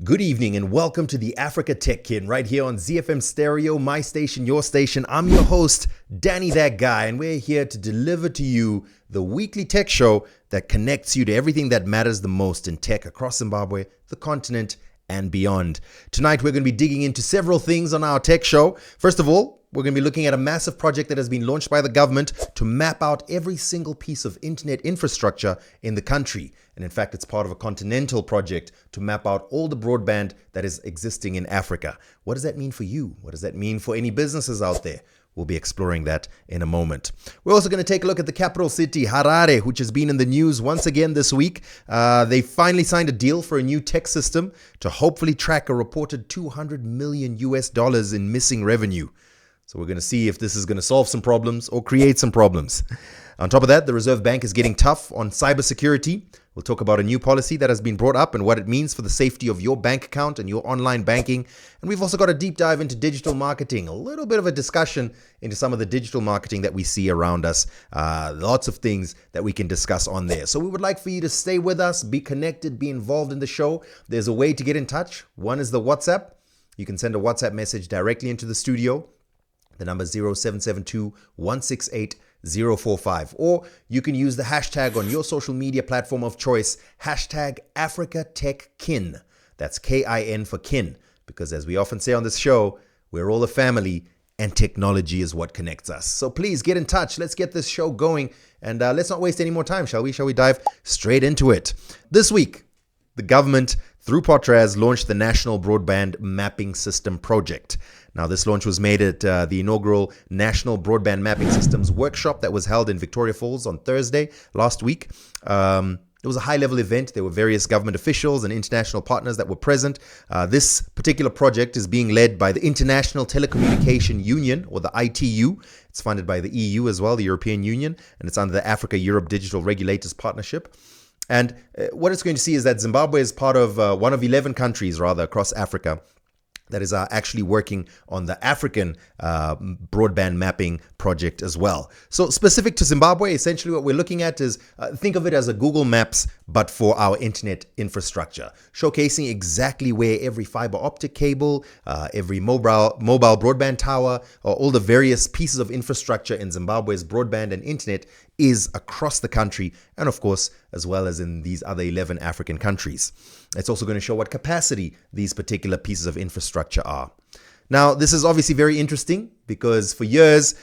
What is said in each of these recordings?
Good evening and welcome to the Africa Tech Kid right here on ZiFM Stereo, my station, your station. I'm your host, Danny That Guy, and we're here to deliver to you the weekly tech show that connects you to everything that matters the most in tech across Zimbabwe, the continent, and beyond. Tonight, we're going to be digging into several things on our tech show. First of all, we're going to be looking at a massive project that has been launched by the government to map out every single piece of internet infrastructure in the country. And in fact, it's part of a continental project to map out all the broadband that is existing in Africa. What does that mean for you? What does that mean for any businesses out there? We'll be exploring that in a moment. We're also going to take a look at the capital city, Harare, which has been in the news once again this week. They finally signed a deal for a new tech system to hopefully track a reported $200 million in missing revenue. So we're going to see if this is going to solve some problems or create some problems. On top of that, the Reserve Bank is getting tough on cybersecurity. We'll talk about a new policy that has been brought up and what it means for the safety of your bank account and your online banking. And we've also got a deep dive into digital marketing, a little bit of a discussion into some of the digital marketing that we see around us. Lots of things that we can discuss on there. So we would like for you to stay with us, be connected, be involved in the show. There's a way to get in touch. One is the WhatsApp. You can send a WhatsApp message directly into the studio. The number is 0772 168 045. Or you can use the hashtag on your social media platform of choice, hashtag AfricaTechKin. That's K-I-N for kin. Because as we often say on this show, we're all a family and technology is what connects us. So please get in touch. Let's get this show going. And let's not waste any more time, shall we? Shall we dive straight into it? This week, the government, through Potras, launched the National Broadband Mapping System project. Now, this launch was made at the inaugural National Broadband Mapping Systems workshop that was held in Victoria Falls on Thursday last week. It was a high-level event. There were various government officials and international partners that were present. This particular project is being led by the International Telecommunication Union, or the ITU. It's funded by the EU as well, the European Union, and it's under the Africa-Europe Digital Regulators Partnership. And what it's going to see is that Zimbabwe is part of one of 11 countries, rather, across Africa that is actually working on the African broadband mapping project as well. So specific to Zimbabwe, essentially what we're looking at is, think of it as a Google Maps, but for our internet infrastructure, showcasing exactly where every fiber optic cable, every mobile broadband tower, or all the various pieces of infrastructure in Zimbabwe's broadband and internet is across the country, and of course, as well as in these other 11 African countries. It's also going to show what capacity these particular pieces of infrastructure are. Now, this is obviously very interesting because for years,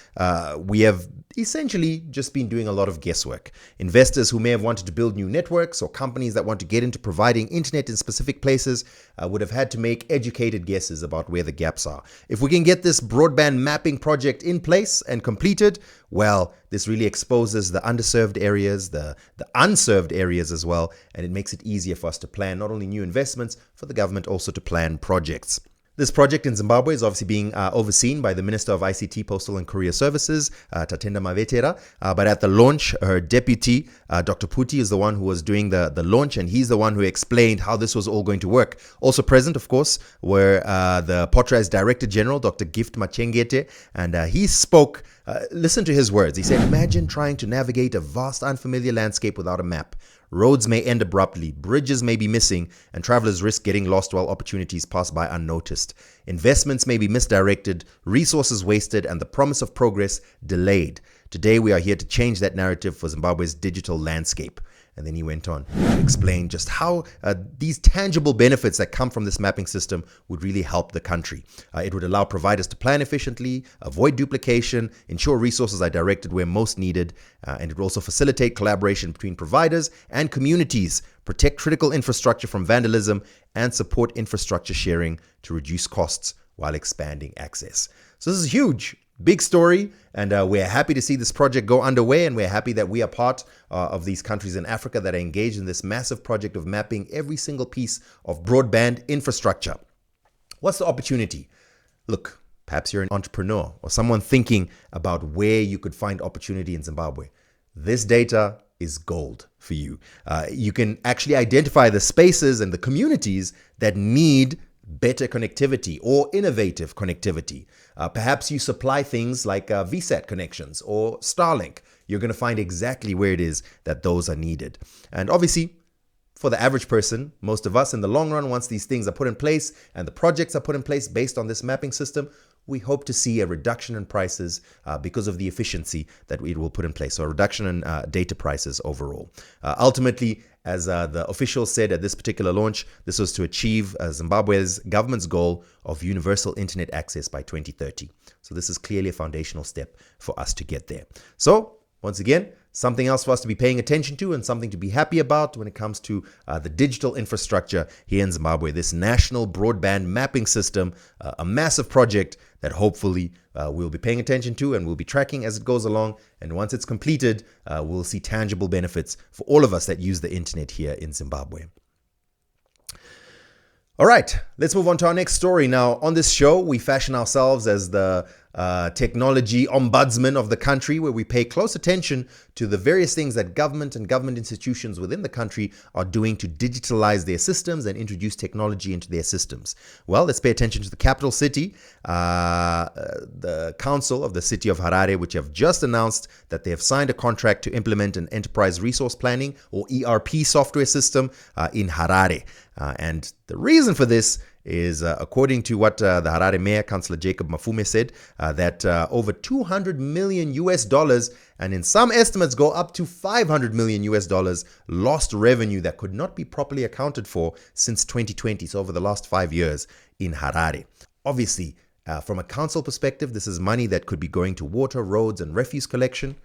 we have essentially just been doing a lot of guesswork. Investors who may have wanted to build new networks or companies that want to get into providing internet in specific places would have had to make educated guesses about where the gaps are. If we can get this broadband mapping project in place and completed, well, this really exposes the underserved areas, the unserved areas as well, and it makes it easier for us to plan not only new investments, for the government also to plan projects. This project in Zimbabwe is obviously being overseen by the Minister of ICT, Postal and Courier Services, Tatenda Mavetera. But at the launch, her deputy, Dr. Puti, is the one who was doing the launch, and he's the one who explained how this was all going to work. Also present, of course, were the Potras Director General, Dr. Gift Machengete, and he spoke. Listen to his words. He said, "Imagine trying to navigate a vast, unfamiliar landscape without a map. Roads may end abruptly, bridges may be missing, and travelers risk getting lost while opportunities pass by unnoticed. Investments may be misdirected, resources wasted, and the promise of progress delayed. Today, we are here to change that narrative for Zimbabwe's digital landscape." And then he went on to explain just how these tangible benefits that come from this mapping system would really help the country. It would allow providers to plan efficiently, avoid duplication, ensure resources are directed where most needed, and it would also facilitate collaboration between providers and communities, protect critical infrastructure from vandalism, and support infrastructure sharing to reduce costs while expanding access. So this is huge. Big story, and we're happy to see this project go underway, and we're happy that we are part of these countries in Africa that are engaged in this massive project of mapping every single piece of broadband infrastructure. What's the opportunity? Look, perhaps you're an entrepreneur or someone thinking about where you could find opportunity in Zimbabwe. This data is gold for you. You can actually identify the spaces and the communities that need better connectivity or innovative connectivity. Perhaps you supply things like VSAT connections or Starlink. You're going to find exactly where it is that those are needed. And obviously, for the average person, most of us in the long run, once these things are put in place and the projects are put in place based on this mapping system, we hope to see a reduction in prices because of the efficiency that it will put in place. So a reduction in data prices overall. Ultimately, as the officials said at this particular launch, this was to achieve Zimbabwe's government's goal of universal internet access by 2030. So this is clearly a foundational step for us to get there. So once again, something else for us to be paying attention to and something to be happy about when it comes to the digital infrastructure here in Zimbabwe. This National Broadband mapping system, a massive project that hopefully we'll be paying attention to and we'll be tracking as it goes along. And once it's completed, we'll see tangible benefits for all of us that use the internet here in Zimbabwe. All right, let's move on to our next story. Now, on this show, we fashion ourselves as the technology ombudsman of the country, where we pay close attention to the various things that government and government institutions within the country are doing to digitalize their systems and introduce technology into their systems. Well, let's pay attention to the capital city, the council of the city of Harare, which have just announced that they have signed a contract to implement an enterprise resource planning or ERP software system in Harare. And the reason for this is, according to what the Harare Mayor, Councillor Jacob Mafume, said, that over $200 million US, and in some estimates go up to $500 million US, lost revenue that could not be properly accounted for since 2020, so over the last 5 years in Harare. Obviously, from a council perspective, this is money that could be going to water, roads, and refuse collection.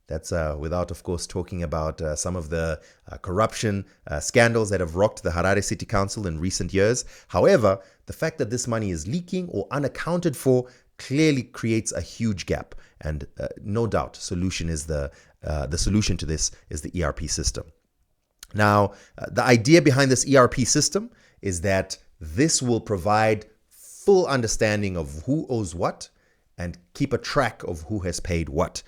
That's without, of course, talking about some of the corruption scandals that have rocked the Harare City Council in recent years. However, the fact that this money is leaking or unaccounted for clearly creates a huge gap. And no doubt, solution is the solution to this is the ERP system. Now, the idea behind this ERP system is that this will provide full understanding of who owes what and keep a track of who has paid what.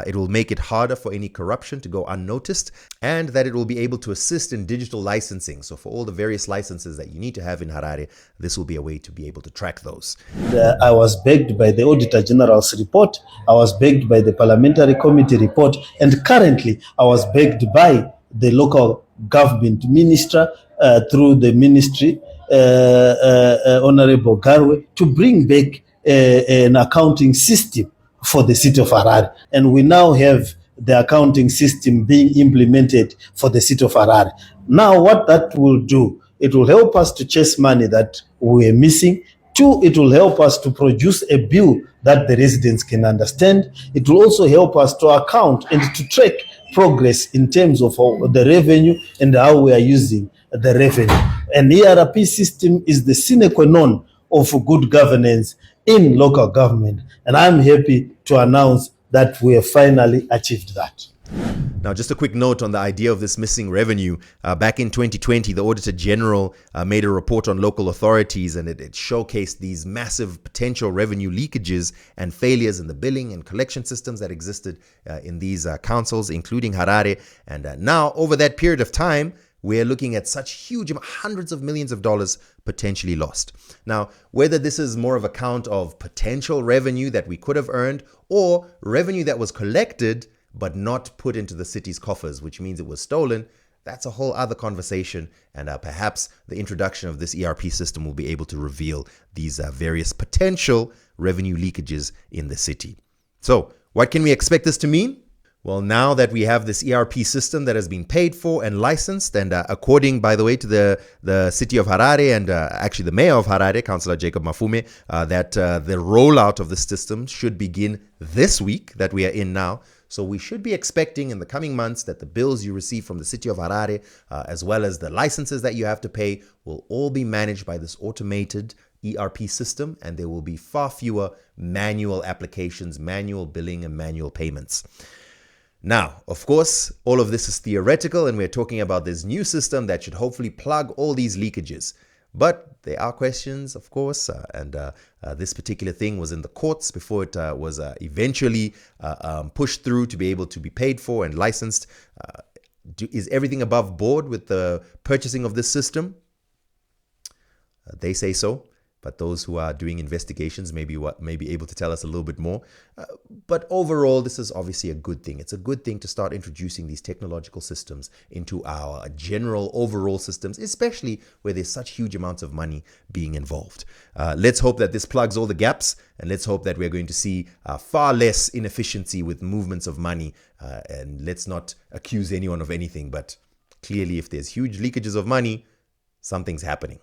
It will make it harder for any corruption to go unnoticed, and that it will be able to assist in digital licensing. So for all the various licenses that you need to have in Harare, this will be a way to be able to track those. I was begged by the Auditor General's report, I was begged by the Parliamentary Committee report, and currently I was begged by the local government minister through the ministry, Honorable Garwe, to bring back an accounting system for the city of Harare. And we now have the accounting system being implemented for the city of Harare. Now, what that will do, it will help us to chase money that we're missing. Two, it will help us to produce a bill that the residents can understand. It will also help us to account and to track progress in terms of the revenue and how we are using the revenue. An ERP system is the sine qua non of good governance in local government. And I'm happy to announce that we have finally achieved that. Now, just a quick note on the idea of this missing revenue. Back in 2020, the Auditor General made a report on local authorities, and it showcased these massive potential revenue leakages and failures in the billing and collection systems that existed in these councils, including Harare. And now, over that period of time, we're looking at such huge hundreds of millions of dollars potentially lost. Now, whether this is more of a count of potential revenue that we could have earned or revenue that was collected but not put into the city's coffers, which means it was stolen, that's a whole other conversation. And perhaps the introduction of this ERP system will be able to reveal these various potential revenue leakages in the city. So what can we expect this to mean? Well, now that we have this ERP system that has been paid for and licensed, and according, by the way, to the city of Harare and actually the mayor of Harare, Councillor Jacob Mafume, that the rollout of the system should begin this week that we are in now. So we should be expecting in the coming months that the bills you receive from the city of Harare, as well as the licenses that you have to pay, will all be managed by this automated ERP system, and there will be far fewer manual applications, manual billing, and manual payments. Now, of course, all of this is theoretical, and we're talking about this new system that should hopefully plug all these leakages. But there are questions, of course, and this particular thing was in the courts before it was eventually pushed through to be able to be paid for and licensed. Is everything above board with the purchasing of this system? They say so. but those who are doing investigations may be able to tell us a little bit more. But overall, this is obviously a good thing. It's a good thing to start introducing these technological systems into our general overall systems, especially where there's such huge amounts of money being involved. Let's hope that this plugs all the gaps, and let's hope that we're going to see far less inefficiency with movements of money. And let's not accuse anyone of anything, but clearly if there's huge leakages of money, something's happening.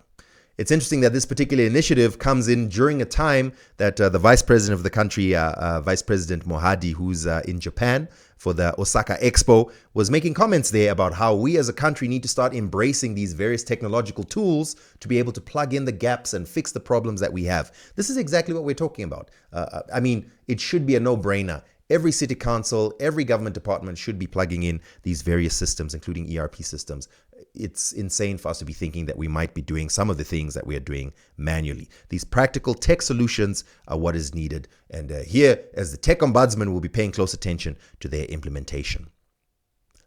It's interesting that this particular initiative comes in during a time that the vice president of the country, Vice President Mohadi, who's in Japan for the Osaka Expo, was making comments there about how we as a country need to start embracing these various technological tools to be able to plug in the gaps and fix the problems that we have. This is exactly what we're talking about. I mean, it should be a no-brainer. Every city council, every government department should be plugging in these various systems, including ERP systems. It's insane for us to be thinking that we might be doing some of the things that we are doing manually. These practical tech solutions are what is needed. And here, as the tech ombudsman, we'll be paying close attention to their implementation.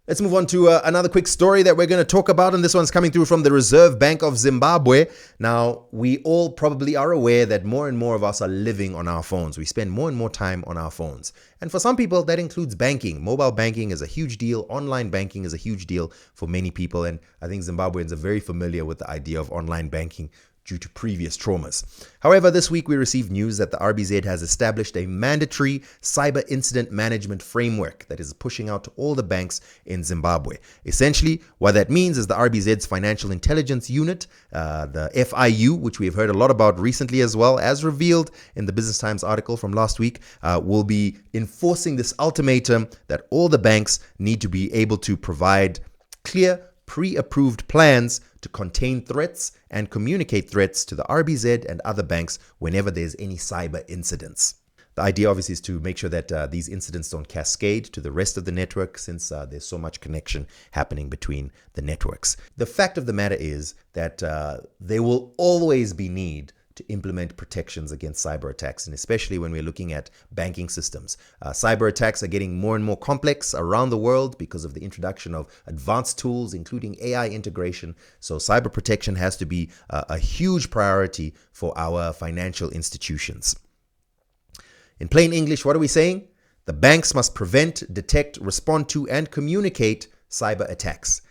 Let's move on to another quick story that we're going to talk about, and this one's coming through from the Reserve Bank of Zimbabwe. Now, we all probably are aware that more and more of us are living on our phones. We spend more and more time on our phones. And for some people, that includes banking. Mobile banking is a huge deal. Online banking is a huge deal for many people. And I think Zimbabweans are very familiar with the idea of online banking due to previous traumas. However, this week we received news that the RBZ has established a mandatory cyber incident management framework that is pushing out to all the banks in Zimbabwe. Essentially, what that means is the RBZ's Financial Intelligence Unit, the FIU, which we have heard a lot about recently as well, as revealed in the Business Times article from last week, will be enforcing this ultimatum that all the banks need to be able to provide clear, pre-approved plans to contain threats and communicate threats to the RBZ and other banks whenever there's any cyber incidents. The idea obviously is to make sure that these incidents don't cascade to the rest of the network, since there's so much connection happening between the networks. The fact of the matter is that there will always be need to implement protections against cyber attacks, and especially when we're looking at banking systems. Cyber attacks are getting more and more complex around the world because of the introduction of advanced tools, including AI integration. So cyber protection has to be a huge priority for our financial institutions. In plain English, what are we saying? The banks must prevent, detect, respond to, and communicate cyber attacks.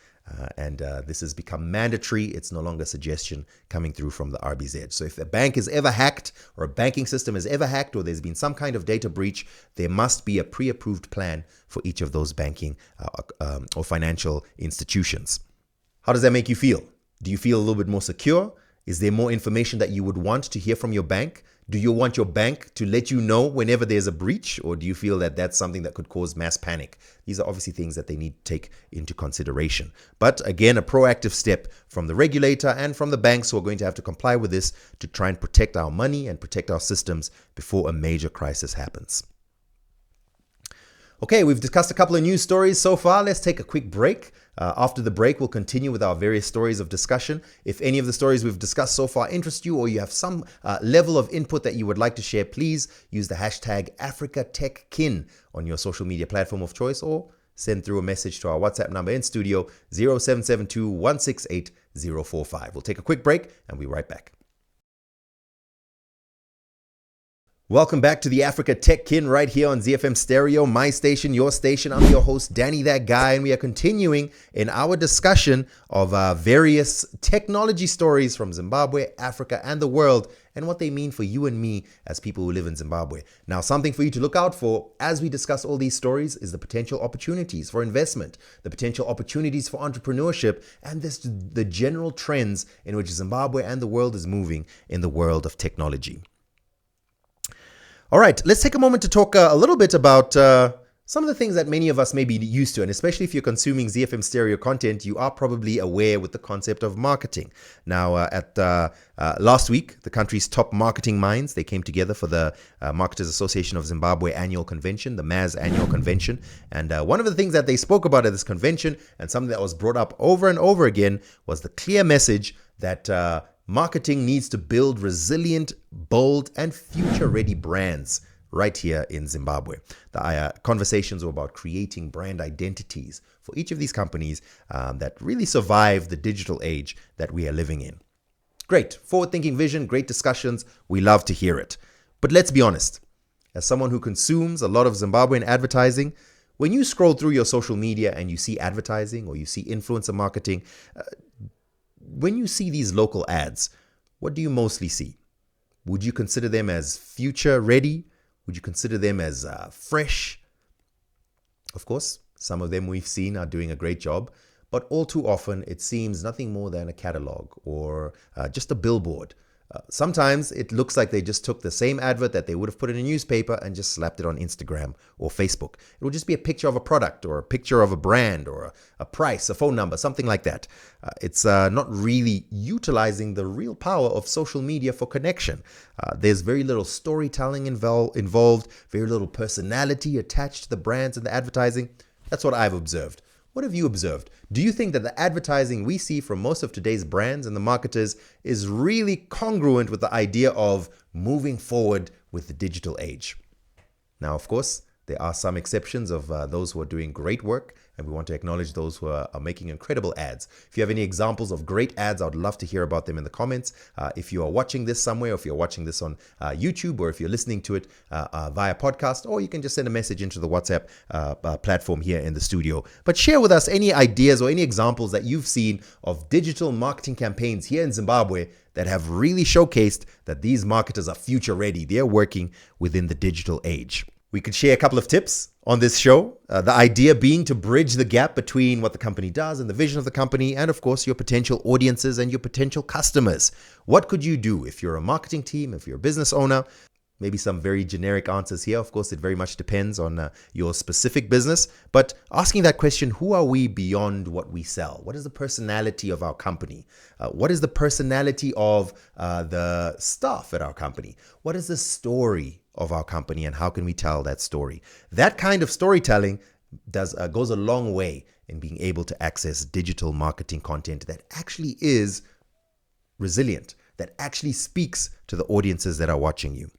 And this has become mandatory. It's no longer a suggestion coming through from the RBZ. So if a bank is ever hacked, or a banking system is ever hacked, or there's been some kind of data breach, there must be a pre-approved plan for each of those banking or financial institutions. How does that make you feel? Do you feel a little bit more secure? Is there more information that you would want to hear from your bank? Do you want your bank to let you know whenever there's a breach, or do you feel that that's something that could cause mass panic? These are obviously things that they need to take into consideration. But again, a proactive step from the regulator and from the banks who are going to have to comply with this to try and protect our money and protect our systems before a major crisis happens. Okay, we've discussed a couple of news stories so far. Let's take a quick break. After the break, we'll continue with our various stories of discussion. If any of the stories we've discussed so far interest you, or you have some level of input that you would like to share, please use the hashtag AfricaTechKin on your social media platform of choice, or send through a message to our WhatsApp number in studio, 0772 168 045. We'll take a quick break and we'll be right back. Welcome back to the Africa Tech Kin right here on ZiFM Stereo, my station, your station. I'm your host, Danny That Guy, and we are continuing in our discussion of various technology stories from Zimbabwe, Africa, and the world, and what they mean for you and me as people who live in Zimbabwe. Now, something for you to look out for as we discuss all these stories is the potential opportunities for investment, the potential opportunities for entrepreneurship, and the general trends in which Zimbabwe and the world is moving in the world of technology. All right, let's take a moment to talk a little bit about some of the things that many of us may be used to, and especially if you're consuming ZiFM Stereo content, you are probably aware with the concept of marketing. Now, at last week, the country's top marketing minds, they came together for the Marketers Association of Zimbabwe annual convention, the MAZ annual convention. And one of the things that they spoke about at this convention, and something that was brought up over and over again, was the clear message that marketing needs to build resilient, bold, and future-ready brands right here in Zimbabwe. The conversations were about creating brand identities for each of these companies that really survive the digital age that we are living in. Great, forward-thinking vision, great discussions. We love to hear it. But let's be honest. As someone who consumes a lot of Zimbabwean advertising, when you scroll through your social media and you see advertising or you see influencer marketing, when you see these local ads, what do you mostly see? Would you consider them as future ready? Would you consider them as fresh? Of course, some of them we've seen are doing a great job, but all too often it seems nothing more than a catalog or just a billboard. Sometimes it looks like they just took the same advert that they would have put in a newspaper and just slapped it on Instagram or Facebook. It will just be a picture of a product or a picture of a brand or a price, a phone number, something like that. It's not really utilizing the real power of social media for connection. There's very little storytelling involved, very little personality attached to the brands and the advertising. That's what I've observed. What have you observed? Do you think that the advertising we see from most of today's brands and the marketers is really congruent with the idea of moving forward with the digital age? Now, of course, there are some exceptions of those who are doing great work, and we want to acknowledge those who are making incredible ads. If you have any examples of great ads, I'd love to hear about them in the comments. If you are watching this somewhere, or if you're watching this on YouTube, or if you're listening to it via podcast, or you can just send a message into the WhatsApp platform here in the studio. But share with us any ideas or any examples that you've seen of digital marketing campaigns here in Zimbabwe that have really showcased that these marketers are future ready. They're working within the digital age. We could share a couple of tips on this show. The idea being to bridge the gap between what the company does and the vision of the company, and of course your potential audiences and your potential customers. What could you do if you're a marketing team, if you're a business owner? Maybe some very generic answers here. Of course, it very much depends on your specific business. But asking that question, who are we beyond what we sell? What is the personality of our company? What is the personality of the staff at our company? What is the story of our company, and how can we tell that story? That kind of storytelling goes a long way in being able to access digital marketing content that actually is resilient, that actually speaks to the audiences that are watching you.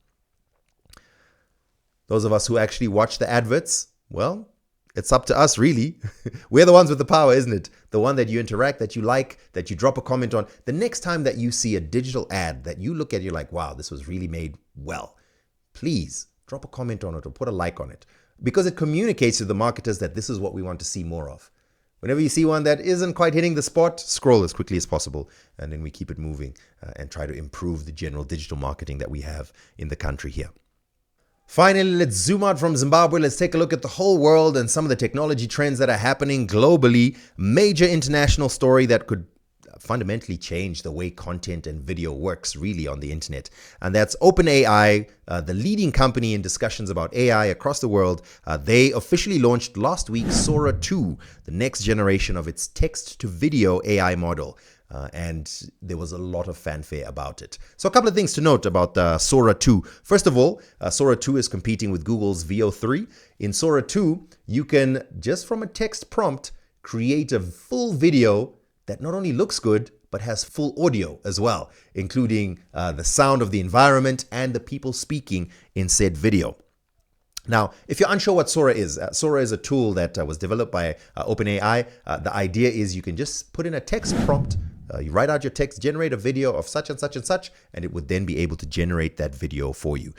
Those of us who actually watch the adverts, well, it's up to us, really. We're the ones with the power, isn't it? The one that you interact, that you like, that you drop a comment on. The next time that you see a digital ad that you look at, you're like, wow, this was really made well. Please drop a comment on it or put a like on it, because it communicates to the marketers that this is what we want to see more of. Whenever you see one that isn't quite hitting the spot, scroll as quickly as possible, and then we keep it moving and try to improve the general digital marketing that we have in the country here. Finally, let's zoom out from Zimbabwe. Let's take a look at the whole world and some of the technology trends that are happening globally. Major international story that could fundamentally change the way content and video works really on the internet. And that's OpenAI, the leading company in discussions about AI across the world. They officially launched last week Sora 2, the next generation of its text-to-video AI model. And there was a lot of fanfare about it. So a couple of things to note about Sora 2. First of all, Sora 2 is competing with Google's Veo 3. In Sora 2, you can, just from a text prompt, create a full video that not only looks good, but has full audio as well, including the sound of the environment and the people speaking in said video. Now, if you're unsure what Sora is a tool that was developed by OpenAI. The idea is you can just put in a text prompt, you write out your text, generate a video of such and such and such, and it would then be able to generate that video for you.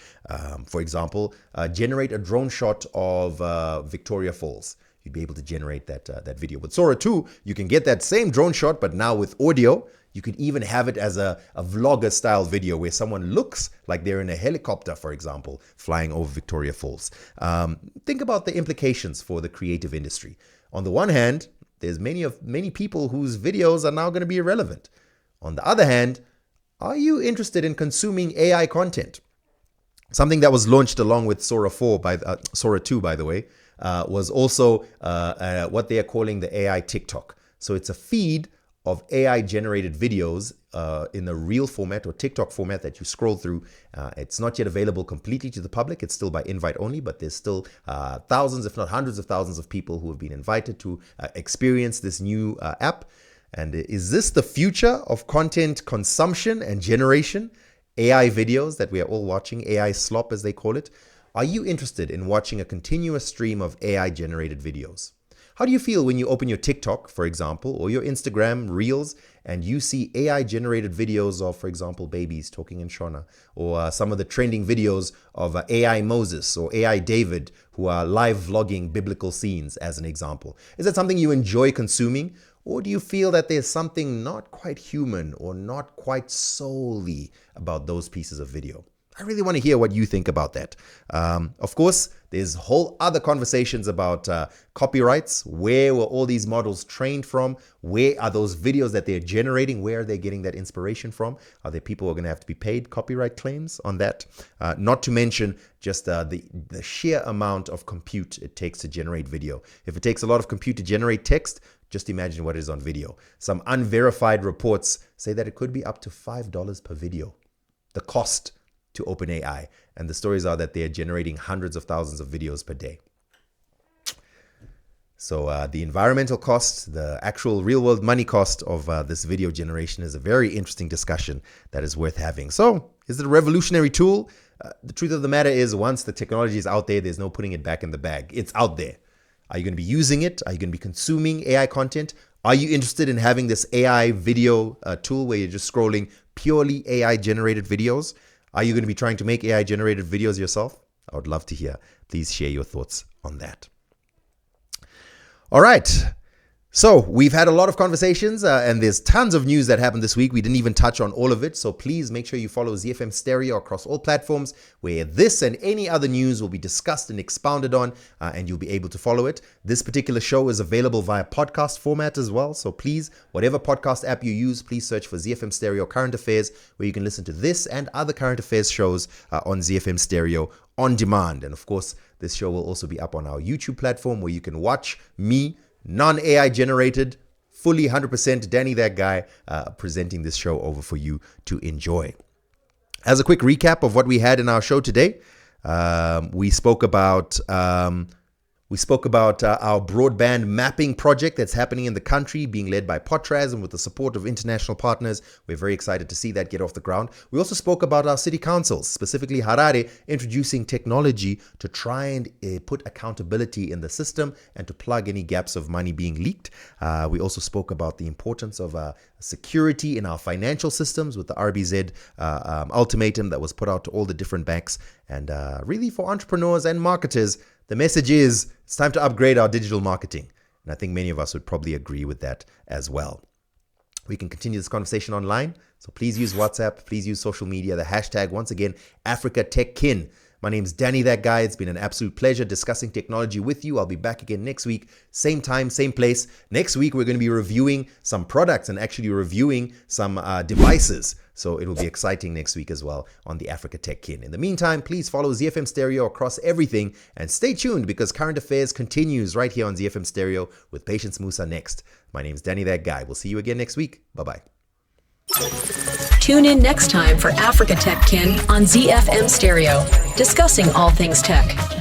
For example, generate a drone shot of Victoria Falls. You'd be able to generate that video. With Sora 2, you can get that same drone shot, but now with audio. You could even have it as a vlogger style video where someone looks like they're in a helicopter, for example, flying over Victoria Falls. Think about the implications for the creative industry. On the one hand, there's many people whose videos are now going to be irrelevant. On the other hand, are you interested in consuming AI content? Something that was launched along with Sora 2, by the way, was also what they are calling the AI TikTok. So it's a feed of AI generated videos in the reel format or TikTok format that you scroll through. It's not yet available completely to the public. It's still by invite only, but there's still thousands, if not hundreds of thousands of people who have been invited to experience this new app. And is this the future of content consumption and generation? AI videos that we are all watching, AI slop as they call it. Are you interested in watching a continuous stream of AI generated videos? How do you feel when you open your TikTok, for example, or your Instagram Reels, and you see AI-generated videos of, for example, babies talking in Shona, or some of the trending videos of AI Moses or AI David, who are live vlogging biblical scenes, as an example? Is that something you enjoy consuming? Or do you feel that there's something not quite human or not quite soully about those pieces of video? I really want to hear what you think about that. Of course, there's whole other conversations about copyrights. Where were all these models trained from? Where are those videos that they're generating? Where are they getting that inspiration from? Are there people who are going to have to be paid copyright claims on that? Not to mention just the sheer amount of compute it takes to generate video. If it takes a lot of compute to generate text, just imagine what it is on video. Some unverified reports say that it could be up to $5 per video. The cost to OpenAI. And the stories are that they're generating hundreds of thousands of videos per day. So the environmental cost, the actual real world money cost of this video generation is a very interesting discussion that is worth having. So is it a revolutionary tool? The truth of the matter is, once the technology is out there, there's no putting it back in the bag. It's out there. Are you going to be using it? Are you going to be consuming AI content? Are you interested in having this AI video tool where you're just scrolling purely AI generated videos? Are you going to be trying to make AI generated videos yourself? I would love to hear. Please share your thoughts on that. All right. So we've had a lot of conversations and there's tons of news that happened this week. We didn't even touch on all of it. So please make sure you follow ZiFM Stereo across all platforms where this and any other news will be discussed and expounded on, and you'll be able to follow it. This particular show is available via podcast format as well. So please, whatever podcast app you use, please search for ZiFM Stereo Current Affairs, where you can listen to this and other current affairs shows on ZiFM Stereo on demand. And of course, this show will also be up on our YouTube platform where you can watch me, non-AI generated, fully 100% Danny That Guy, presenting this show over for you to enjoy. As a quick recap of what we had in our show today, we spoke about our broadband mapping project that's happening in the country, being led by Potraz and with the support of international partners. We're very excited to see that get off the ground. We also spoke about our city councils, specifically Harare, introducing technology to try and put accountability in the system and to plug any gaps of money being leaked. We also spoke about the importance of security in our financial systems with the RBZ ultimatum that was put out to all the different banks. And really for entrepreneurs and marketers, the message is it's time to upgrade our digital marketing. And I think many of us would probably agree with that as well. We can continue this conversation online. So please use WhatsApp. Please use social media. The hashtag, once again, AfricaTechKin. My name's Danny That Guy. It's been an absolute pleasure discussing technology with you. I'll be back again next week. Same time, same place. Next week, we're going to be reviewing some products and actually reviewing some devices. So it will be exciting next week as well on the Africa Tech Kin. In the meantime, please follow ZiFM Stereo across everything and stay tuned because Current Affairs continues right here on ZiFM Stereo with Patience Musa next. My name's Danny That Guy. We'll see you again next week. Bye-bye. Tune in next time for Africa Tech Kin on ZiFM Stereo, discussing all things tech.